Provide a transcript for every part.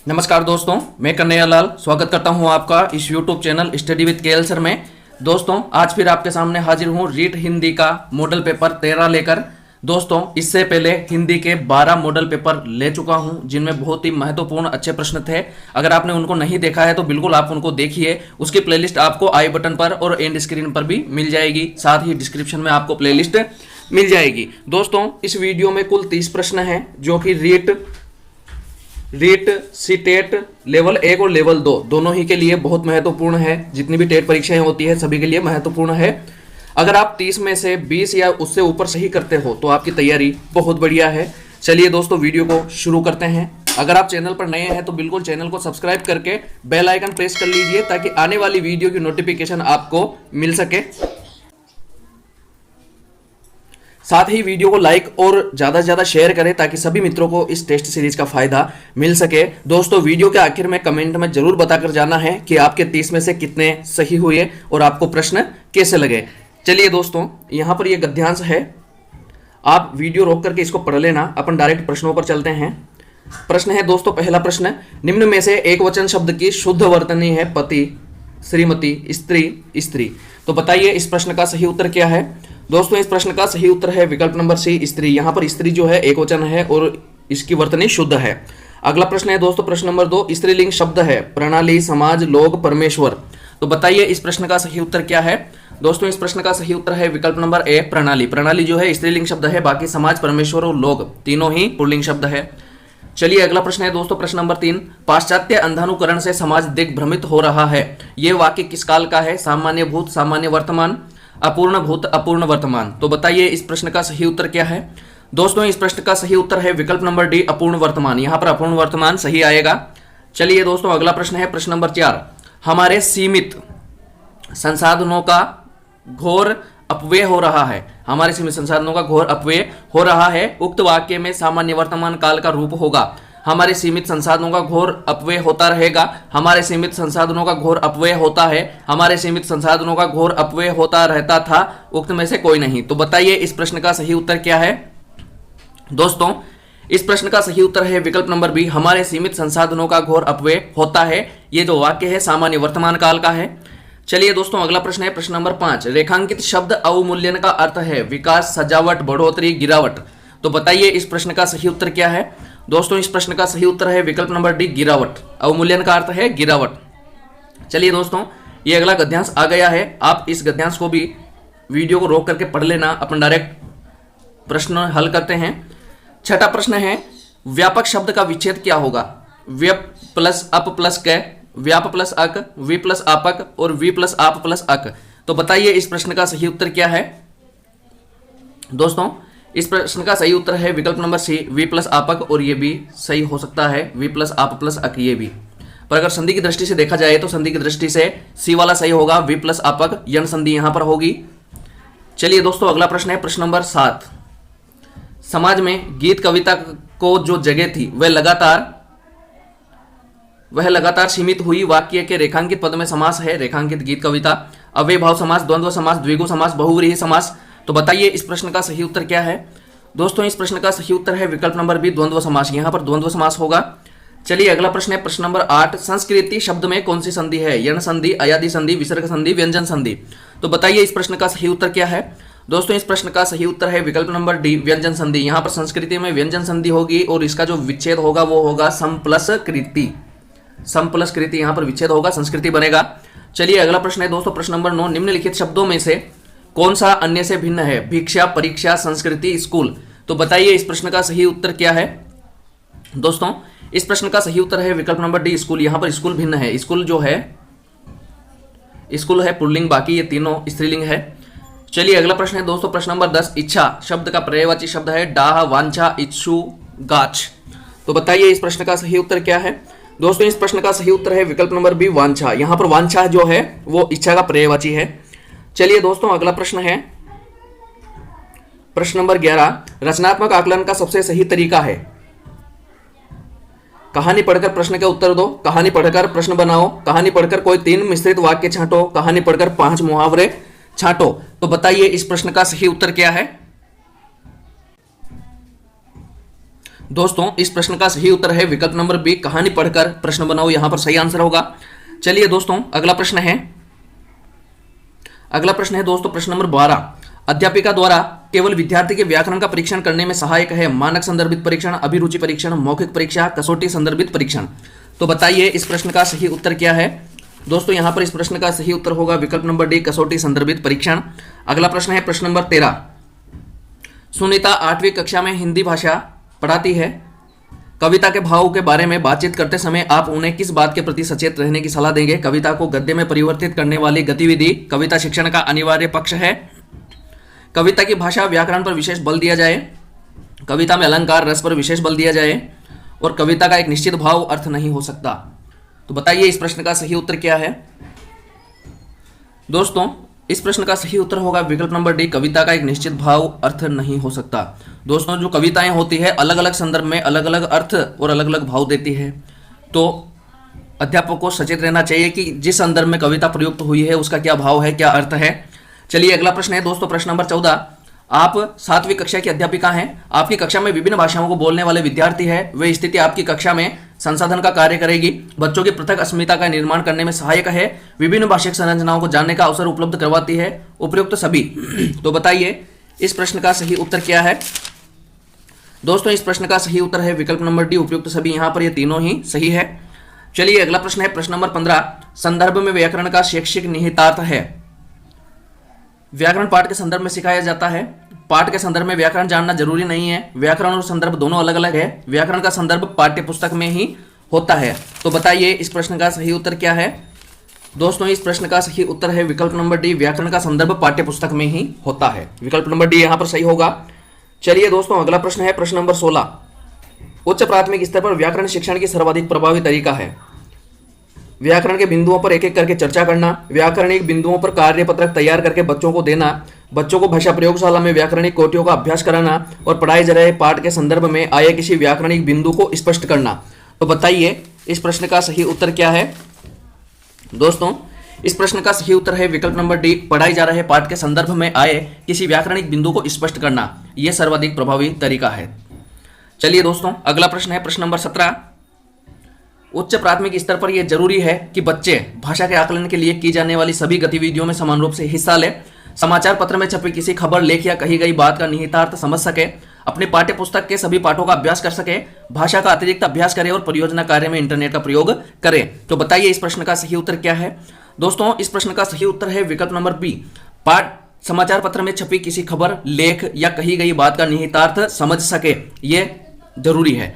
नमस्कार दोस्तों, मैं कन्हैया लाल स्वागत करता हूं आपका इस YouTube channel study with KL sir में। दोस्तों आज फिर आपके सामने हाजिर हूं रीट हिंदी का मॉडल पेपर 13 लेकर। दोस्तों इससे पहले हिंदी के 12 मॉडल पेपर ले चुका हूं जिनमें बहुत ही महत्वपूर्ण अच्छे प्रश्न थे। अगर आपने उनको नहीं देखा है तो बिल्कुल आप उनको देखिए। उसकी प्लेलिस्ट आपको आई बटन पर और एंड स्क्रीन पर भी मिल जाएगी, साथ ही डिस्क्रिप्शन में आपको प्लेलिस्ट मिल जाएगी। दोस्तों इस वीडियो में कुल 30 प्रश्न हैं जो कि रीट सीटेट लेवल 1 और लेवल 2 दोनों ही के लिए बहुत महत्वपूर्ण है। जितनी भी टेट परीक्षाएं होती है सभी के लिए महत्वपूर्ण है। अगर आप 30 में से 20 या उससे ऊपर सही करते हो तो आपकी तैयारी बहुत बढ़िया है। चलिए दोस्तों वीडियो को शुरू करते हैं। अगर आप चैनल पर नए हैं तो बिल्कुल चैनल को सब्सक्राइब करके बेल आइकन प्रेस कर लीजिए ताकि आने वाली वीडियो की नोटिफिकेशन आपको मिल सके। साथ ही वीडियो को लाइक और ज़्यादा से ज़्यादा शेयर करें ताकि सभी मित्रों को इस टेस्ट सीरीज का फायदा मिल सके। दोस्तों वीडियो के आखिर में कमेंट में जरूर बताकर जाना है कि आपके 30 में से कितने सही हुए और आपको प्रश्न कैसे लगे। चलिए दोस्तों यहाँ पर ये गद्यांश है, आप वीडियो रोक करके इसको पढ़ लेना। अपन डायरेक्ट प्रश्नों पर चलते हैं। प्रश्न है दोस्तों, पहला प्रश्न, निम्न में से एक वचन शब्द की शुद्ध वर्तनी है पति, श्रीमती, स्त्री, स्त्री। तो बताइए इस प्रश्न का सही उत्तर क्या है। दोस्तों इस प्रश्न का सही उत्तर है विकल्प नंबर सी, स्त्री। यहाँ पर स्त्री जो है एक वचन है और इसकी वर्तनी शुद्ध है। अगला प्रश्न है दोस्तों प्रश्न नंबर 2, स्त्रीलिंग शब्द है प्रणाली, समाज, लोग, परमेश्वर। तो बताइए इस प्रश्न का सही उत्तर क्या है। दोस्तों इस प्रश्न का सही उत्तर है विकल्प नंबर ए, प्रणाली। प्रणाली जो है स्त्रीलिंग शब्द है, बाकी समाज, परमेश्वर और लोग तीनों ही पुल्लिंग शब्द है। चलिए अगला प्रश्न है दोस्तों प्रश्न नंबर 3, पाश्चात्य अंधानुकरण से समाज दिग्भ्रमित हो रहा है। यह वाक्य किस काल का है। सामान्य भूत, सामान्य वर्तमान, अपूर्ण भूत, अपूर्ण वर्तमान। तो बताइए इस प्रश्न का सही उत्तर क्या है। दोस्तों इस प्रश्न का सही उत्तर है विकल्प नंबर डी, अपूर्ण वर्तमान। यहां पर अपूर्ण वर्तमान सही आएगा। चलिए दोस्तों अगला प्रश्न है प्रश्न नंबर 4, हमारे सीमित संसाधनों का घोर अपव्यय हो रहा है। हमारे सीमित संसाधनों का घोर अपव्यय हो रहा है। उक्त वाक्य में सामान्य वर्तमान काल का रूप होगा। हमारे सीमित संसाधनों का घोर अपव्यय होता रहेगा। हमारे सीमित संसाधनों का घोर अपव्यय होता है। हमारे सीमित संसाधनों का घोर अपव्यय होता रहता था। उक्त में से कोई नहीं। तो बताइए इस प्रश्न का सही उत्तर क्या है। दोस्तों इस प्रश्न का सही उत्तर है विकल्प नंबर बी, हमारे सीमित संसाधनों का घोर अपव्यय होता है। ये जो वाक्य है सामान्य वर्तमान काल का है। चलिए दोस्तों अगला प्रश्न है प्रश्न नंबर 5, रेखांकित शब्द अवमूल्यन का अर्थ है विकास, सजावट, बढ़ोतरी, गिरावट। तो बताइए इस प्रश्न का सही उत्तर क्या है। दोस्तों इस प्रश्न का सही उत्तर है विकल्प नंबर डी, गिरावट। अवमूल्यन का अर्थ है गिरावट। चलिए दोस्तों ये अगला गद्यांश आ गया है, आप इस गद्यांश को भी वीडियो को रोक करके पढ़ लेना। अपन डायरेक्ट प्रश्न हल करते हैं। छठा प्रश्न है, व्यापक शब्द का विच्छेद क्या होगा। व्यप प्लस अप प्लस क, व्याप प्लस अक, वी प्लस आपक और वी प्लस आप प्लस अक। तो बताइए इस प्रश्न का सही उत्तर क्या है। दोस्तों इस प्रश्न का सही उत्तर है विकल्प नंबर सी, वी प्लस आपक, और ये भी सही हो सकता है वी प्लस आप प्लस अक, ये भी। पर अगर संधि की दृष्टि से देखा जाए तो संधि की दृष्टि से सी वाला सही होगा, वी प्लस आपक, यन संधि यहां पर होगी। चलिए दोस्तों अगला प्रश्न है प्रश्न नंबर 7, समाज में गीत कविता को जो जगह थी वह लगातार सीमित हुई। वाक्य के रेखांकित पद में समास है रेखांकित गीत कविता, अव्यय भाव समास, द्वंद्व समास, द्विगु समास, बहुव्रीहि समास। तो बताइए इस प्रश्न का सही उत्तर क्या है। दोस्तों इस प्रश्न का सही उत्तर है विकल्प नंबर बी, द्वंद्व समास। यहां पर द्वंद्व समास होगा। चलिए अगला प्रश्न है प्रश्न नंबर 8, संस्कृति शब्द में कौन सी संधि है। यण संधि, अयादि संधि, विसर्ग संधि, व्यंजन संधि। तो बताइए इस प्रश्न का सही उत्तर क्या है। दोस्तों इस प्रश्न का सही उत्तर है विकल्प नंबर डी, व्यंजन संधि। यहां पर संस्कृति में व्यंजन संधि होगी और इसका जो विच्छेद होगा वो होगा सम प्लस कृति। सम प्लस कृति यहां पर विच्छेद होगा, संस्कृति बनेगा। चलिए अगला प्रश्न है दोस्तों प्रश्न नंबर 9, निम्नलिखित शब्दों में से कौन सा अन्य से भिन्न है। भिक्षा, परीक्षा, संस्कृति, स्कूल। तो बताइए इस प्रश्न का सही उत्तर क्या है। दोस्तों इस प्रश्न का सही उत्तर है विकल्प नंबर डी, स्कूल। यहां पर स्कूल भिन्न है। स्कूल जो है स्कूल है पुल्लिंग, बाकी ये तीनों स्त्रीलिंग है। चलिए अगला प्रश्न है दोस्तों प्रश्न नंबर 10, इच्छा शब्द का पर्यायवाची शब्द है डाह, वांछा, इच्छु, गाछ। तो बताइए इस प्रश्न का सही उत्तर क्या है। दोस्तों इस प्रश्न का सही उत्तर है विकल्प नंबर बी, वांछा। यहां पर वांछा जो है वो इच्छा का पर्यायवाची है। चलिए दोस्तों अगला प्रश्न है प्रश्न नंबर 11, रचनात्मक आकलन का सबसे सही तरीका है। कहानी पढ़कर प्रश्न के उत्तर दो, कहानी पढ़कर प्रश्न बनाओ, कहानी पढ़कर कोई 3 मिश्रित वाक्य छांटो, कहानी पढ़कर 5 मुहावरे छांटो। तो बताइए इस प्रश्न का सही उत्तर क्या है। दोस्तों इस प्रश्न का सही उत्तर है विकल्प नंबर बी, कहानी पढ़कर प्रश्न बनाओ, यहां पर सही आंसर होगा। चलिए दोस्तों अगला प्रश्न है दोस्तों प्रश्न नंबर 12। अध्यापिका द्वारा केवल विद्यार्थी के व्याकरण का परीक्षण करने में सहायक है मानक संदर्भित परीक्षण, अभिरुचि परीक्षण, मौखिक परीक्षा, कसौटी संदर्भित परीक्षण। तो बताइए इस प्रश्न का सही उत्तर क्या है। दोस्तों यहां पर इस प्रश्न का सही उत्तर होगा विकल्प नंबर डी, कसौटी संदर्भित परीक्षण। अगला प्रश्न है प्रश्न नंबर 13। सुनीता 8वीं कक्षा में हिंदी भाषा पढ़ाती है। कविता के भाव के बारे में बातचीत करते समय आप उन्हें किस बात के प्रति सचेत रहने की सलाह देंगे। कविता को गद्य में परिवर्तित करने वाली गतिविधि कविता शिक्षण का अनिवार्य पक्ष है। कविता की भाषा व्याकरण पर विशेष बल दिया जाए। कविता में अलंकार रस पर विशेष बल दिया जाए। और कविता का एक निश्चित भाव अर्थ नहीं हो सकता। तो बताइए इस प्रश्न का सही उत्तर क्या है। दोस्तों इस प्रश्न का सही उत्तर होगा विकल्प नंबर डी, कविता का एक निश्चित भाव अर्थ नहीं हो सकता। दोस्तों जो कविताएं होती है अलग अलग संदर्भ में अलग अलग अर्थ और अलग अलग भाव देती है। तो अध्यापक को सचेत रहना चाहिए कि जिस संदर्भ में कविता प्रयुक्त हुई है उसका क्या भाव है, क्या अर्थ है। चलिए अगला प्रश्न है दोस्तों प्रश्न नंबर 14। आप 7वीं कक्षा की अध्यापिका हैं। आपकी कक्षा में विभिन्न भाषाओं को बोलने वाले विद्यार्थी हैं। वे स्थिति आपकी कक्षा में संसाधन का कार्य करेगी, बच्चों की पृथक अस्मिता का निर्माण करने में सहायक है, विभिन्न भाषिक संरचनाओं को जानने का अवसर उपलब्ध करवाती है, उपयुक्त सभी। तो बताइए इस प्रश्न का सही उत्तर क्या है। दोस्तों इस प्रश्न का सही उत्तर है विकल्प नंबर डी, उपयुक्त सभी। यहां पर ये तीनों ही सही है। चलिए अगला प्रश्न है प्रश्न नंबर 15। संदर्भ में व्याकरण का शैक्षिक निहितार्थ है। व्याकरण पाठ के संदर्भ में सिखाया जाता है। पाठ के संदर्भ में व्याकरण जानना जरूरी नहीं है। व्याकरण और संदर्भ दोनों अलग अलग है। व्याकरण का संदर्भ पाठ्य पुस्तक में ही होता है। तो बताइए इस प्रश्न का सही उत्तर क्या है। दोस्तों इस प्रश्न का सही उत्तर है विकल्प नंबर डी, व्याकरण का संदर्भ पाठ्य पुस्तक में ही होता है। विकल्प नंबर डी यहां पर सही होगा। चलिए दोस्तों अगला प्रश्न है प्रश्न नंबर 16। उच्च प्राथमिक स्तर पर व्याकरण शिक्षण की सर्वाधिक प्रभावी तरीका है। व्याकरण के बिंदुओं पर एक एक करके चर्चा करना, व्याकरणिक बिंदुओं पर कार्यपत्रक तैयार करके बच्चों को देना, बच्चों को भाषा प्रयोगशाला में व्याकरणिक कोटियों का अभ्यास कराना और पढ़ाए जा रहे पाठ के संदर्भ में आए किसी व्याकरणिक बिंदु को स्पष्ट करना। तो बताइए इस प्रश्न का सही उत्तर क्या है। दोस्तों इस प्रश्न का सही उत्तर है विकल्प नंबर डी, पढ़ाए जा रहे पाठ के संदर्भ में आए किसी व्याकरणिक बिंदु को स्पष्ट करना, यह सर्वाधिक प्रभावी तरीका है। चलिए दोस्तों अगला प्रश्न है प्रश्न नंबर 17। उच्च प्राथमिक स्तर पर यह जरूरी है कि बच्चे भाषा के आकलन के लिए की जाने वाली सभी गतिविधियों में समान रूप से हिस्सा ले, समाचार पत्र में छपी किसी खबर, लेख या कही गई बात का निहितार्थ समझ सके, अपने पाठ्य पुस्तक के सभी पाठों का अभ्यास कर सके, भाषा का अतिरिक्त अभ्यास करे और परियोजना कार्य में इंटरनेट का प्रयोग करे। तो बताइए इस प्रश्न का सही उत्तर क्या है। दोस्तों इस प्रश्न का सही उत्तर है विकल्प नंबर बी, पाठ समाचार पत्र में छपी किसी खबर, लेख या कही गई बात का निहितार्थ समझ सके, ये जरूरी है।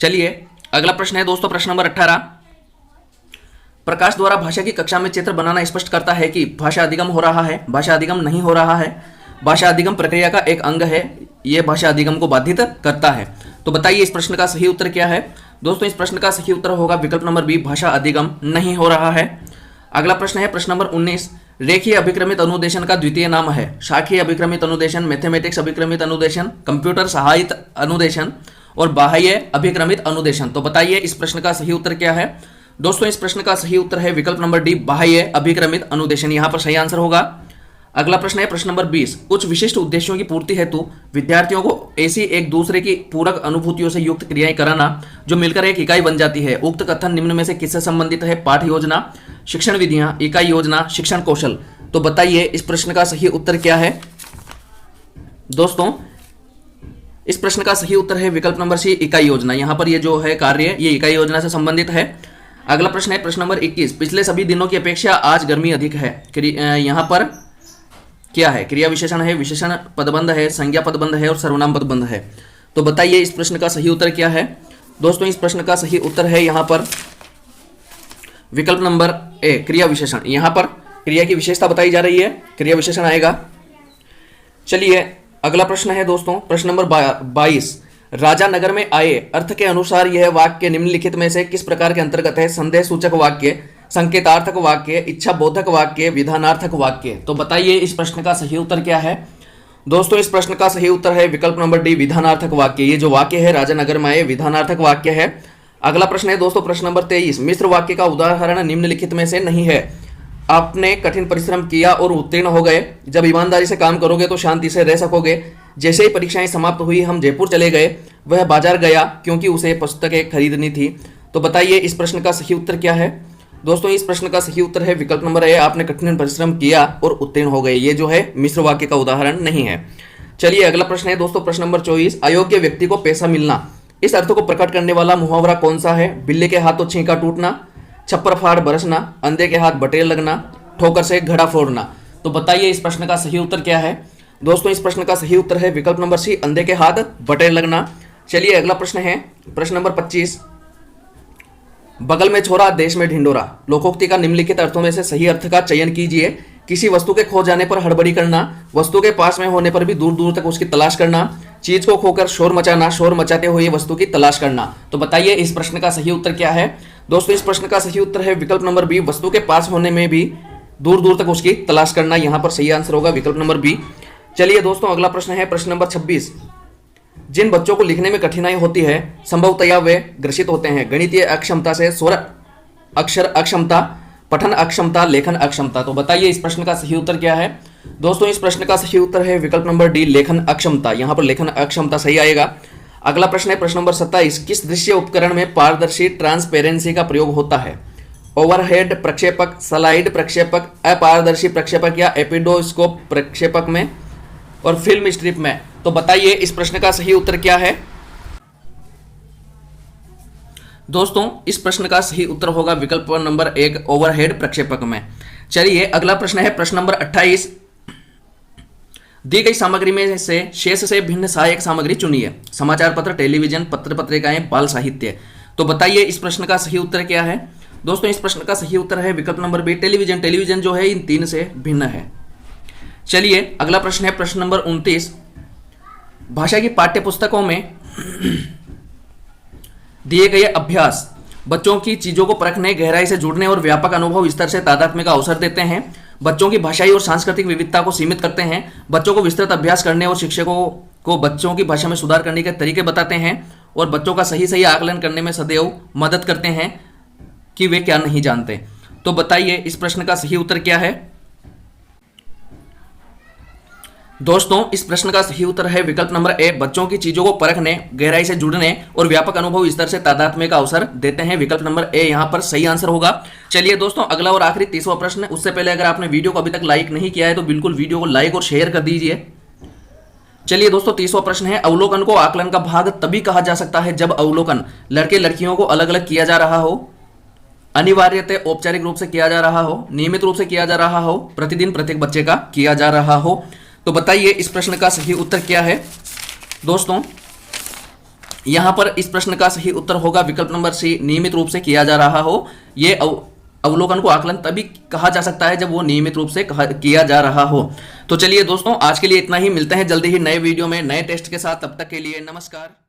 चलिए अगला प्रश्न है दोस्तों प्रश्न नंबर 18। प्रकाश द्वारा भाषा की कक्षा में चित्र बनाना स्पष्ट करता है कि भाषा अधिगम हो रहा है, भाषा अधिगम नहीं हो रहा है, भाषा अधिगम प्रक्रिया का एक अंग है, यह भाषा अधिगम को बाधित करता है। तो बताइए इस प्रश्न का सही उत्तर क्या है। दोस्तों इस प्रश्न का सही उत्तर होगा विकल्प नंबर बी, भाषा अधिगम नहीं हो रहा है। अगला प्रश्न है प्रश्न नंबर 19। रेखीय अभिक्रमित अनुदेशन का द्वितीय नाम है। शाखीय अभिक्रमित अनुदेशन, मैथमेटिक्स अभिक्रमित अनुदेशन, कंप्यूटर सहायित अनुदेशन और बाह्य अभिक्रमित अनुदेशन। तो बताइए इस प्रश्न का सही उत्तर क्या है। दोस्तों इस प्रश्न का सही उत्तर है विकल्प नंबर डी, बाह्य अभिक्रमित अनुदेशन, यहां पर सही आंसर होगा। अगला प्रश्न है प्रश्न नंबर 20। कुछ विशिष्ट उद्देश्यों की पूर्ति हेतु विद्यार्थियों को ऐसी एक दूसरे की पूरक अनुभूतियों से युक्त क्रियाएं कराना जो मिलकर एक इकाई बन जाती है। उक्त कथन निम्न में से किससे संबंधित है। पाठ योजना, शिक्षण विधियां, इकाई योजना, शिक्षण कौशल। तो बताइए इस प्रश्न का सही उत्तर क्या है। दोस्तों इस प्रश्न का सही उत्तर है विकल्प नंबर सी, इकाई योजना। यहां पर ये जो है कार्य ये इकाई योजना से संबंधित है। अगला प्रश्न है प्रश्न नंबर 21। पिछले सभी दिनों की अपेक्षा आज गर्मी अधिक है। यहां पर क्या है। क्रिया विशेषण है, विशेषण पदबंध है, संज्ञा पदबंध है और सर्वनाम पदबंध है। तो बताइए इस प्रश्न का सही उत्तर क्या है। दोस्तों इस प्रश्न का सही उत्तर है यहां पर विकल्प नंबर ए, क्रिया विशेषण। यहां पर क्रिया की विशेषता बताई जा रही है, क्रिया विशेषण आएगा। चलिए अगला प्रश्न है दोस्तों प्रश्न नंबर 22। राजा नगर में आए अर्थ के अनुसार यह वाक्य निम्नलिखित में से किस प्रकार के अंतर्गत है। संदेह सूचक वाक्य, संकेतार्थक वाक्य, इच्छा बोधक वाक्य, विधानार्थक वाक्य। तो बताइए इस प्रश्न का सही उत्तर क्या है। दोस्तों इस प्रश्न का सही उत्तर है विकल्प नंबर डी, विधानार्थक वाक्य। ये जो वाक्य है राजा नगर में आए विधानार्थक वाक्य है। अगला प्रश्न है दोस्तों प्रश्न नंबर 23। मिश्र वाक्य का उदाहरण निम्नलिखित में से नहीं है। आपने कठिन परिश्रम किया और उत्तीर्ण हो गए। जब ईमानदारी से काम करोगे तो शांति से रह सकोगे। जैसे ही परीक्षाएं समाप्त हुई हम जयपुर चले गए। वह बाजार गया क्योंकि उसे पुस्तकें खरीदनी थी। तो बताइए इस प्रश्न का सही उत्तर क्या है। दोस्तों इस प्रश्न का सही उत्तर है विकल्प नंबर ए, आपने कठिन परिश्रम किया और उत्तीर्ण हो गए। ये जो है मिश्र वाक्य का उदाहरण नहीं है। चलिए अगला प्रश्न है दोस्तों, प्रश्न नंबर 24, अयोग्य व्यक्ति को पैसा मिलना, इस अर्थ को प्रकट करने वाला मुहावरा कौन सा है। बिल्ली के हाथों छींका टूटना, छप्पर फाड़ बरसना, अंधे के हाथ बटेर लगना, ठोकर से घड़ा फोड़ना। तो बताइए इस प्रश्न का सही उत्तर क्या है। दोस्तों इस प्रश्न का सही उत्तर है विकल्प नंबर सी, अंधे के हाथ बटेर लगना। चलिए अगला प्रश्न है प्रश्न नंबर 25, बगल में छोरा देश में ढिंडोरा, लोकोक्ति का निम्नलिखित अर्थों में से सही अर्थ का चयन कीजिए। किसी वस्तु के खो जाने पर हड़बड़ी करना, वस्तु के पास में होने पर भी दूर दूर तक उसकी तलाश करना, चीज को खोकर शोर मचाना, शोर मचाते हुए वस्तु की तलाश करना। तो बताइए इस प्रश्न का सही उत्तर क्या है। दोस्तों इस प्रश्न का सही उत्तर है विकल्प नंबर बी, वस्तु के पास होने में भी दूर दूर तक उसकी तलाश करना। यहां पर सही आंसर होगा विकल्प नंबर बी। चलिए दोस्तों अगला प्रश्न है प्रश्न नंबर 26, जिन बच्चों को लिखने में कठिनाई होती है संभवतया वे ग्रसित होते हैं गणितीय अक्षमता से, स्वर अक्षर अक्षमता, पठन अक्षमता, लेखन अक्षमता। तो बताइए इस प्रश्न का सही उत्तर क्या है। दोस्तों इस प्रश्न का सही उत्तर है विकल्प नंबर डी, लेखन अक्षमता। यहां पर लेखन अक्षमता सही आएगा। अगला प्रश्न है प्रश्न नंबर 27, किस दृश्य उपकरण में पारदर्शी ट्रांसपेरेंसी का प्रयोग होता है। ओवरहेड प्रक्षेपक, स्लाइड प्रक्षेपक, अपारदर्शी प्रक्षेपक या एपिडोस्कोप प्रक्षेपक में और फिल्म स्ट्रिप में। तो बताइए इस प्रश्न का सही उत्तर क्या है। दोस्तों इस प्रश्न का सही उत्तर होगा विकल्प नंबर 1, ओवरहेड प्रक्षेपक में। चलिए अगला प्रश्न है प्रश्न नंबर 28, दी गई सामग्री में से शेष से भिन्न सहायक सामग्री चुनिए। समाचार पत्र, टेलीविजन, पत्र पत्रिकाएं, बाल साहित्य। तो बताइए इस प्रश्न का सही उत्तर क्या है। दोस्तों इस प्रश्न का सही उत्तर है विकल्प नंबर बी, टेलीविजन। टेलीविजन जो है इन तीन से भिन्न है। चलिए अगला प्रश्न है प्रश्न नंबर 29, भाषा की पाठ्य पुस्तकों में दिए गए अभ्यास बच्चों की चीजों को परखने, गहराई से जुड़ने और व्यापक अनुभव स्तर से तादात्म्य का अवसर देते हैं। बच्चों की भाषाई और सांस्कृतिक विविधता को सीमित करते हैं। बच्चों को विस्तृत अभ्यास करने और शिक्षकों को बच्चों की भाषा में सुधार करने के तरीके बताते हैं और बच्चों का सही आकलन करने में सदैव मदद करते हैं कि वे क्या नहीं जानते। तो बताइए इस प्रश्न का सही उत्तर क्या है। दोस्तों इस प्रश्न का सही उत्तर है विकल्प नंबर ए, बच्चों की चीजों को परखने, गहराई से जुड़ने और व्यापक अनुभव स्तर से तादात्म्य का अवसर देते हैं। विकल्प नंबर ए यहां पर सही आंसर होगा। चलिए दोस्तों अगला और आखिरी 30वां प्रश्न। उससे पहले अगर आपने वीडियो को अभी तक लाइक नहीं किया है तो बिल्कुल वीडियो को लाइक और शेयर कर दीजिए। चलिए दोस्तों 30वां प्रश्न है, अवलोकन को आकलन का भाग तभी कहा जा सकता है जब अवलोकन लड़के लड़कियों को अलग अलग किया जा रहा हो, अनिवार्यतः औपचारिक रूप से किया जा रहा हो, नियमित रूप से किया जा रहा हो, प्रतिदिन प्रत्येक बच्चे का किया जा रहा हो। तो बताइए इस प्रश्न का सही उत्तर क्या है। दोस्तों यहां पर इस प्रश्न का सही उत्तर होगा विकल्प नंबर सी, नियमित रूप से किया जा रहा हो। यह अवलोकन को आकलन तभी कहा जा सकता है जब वो नियमित रूप से किया जा रहा हो। तो चलिए दोस्तों आज के लिए इतना ही, मिलते हैं जल्दी ही नए वीडियो में नए टेस्ट के साथ। तब तक के लिए नमस्कार।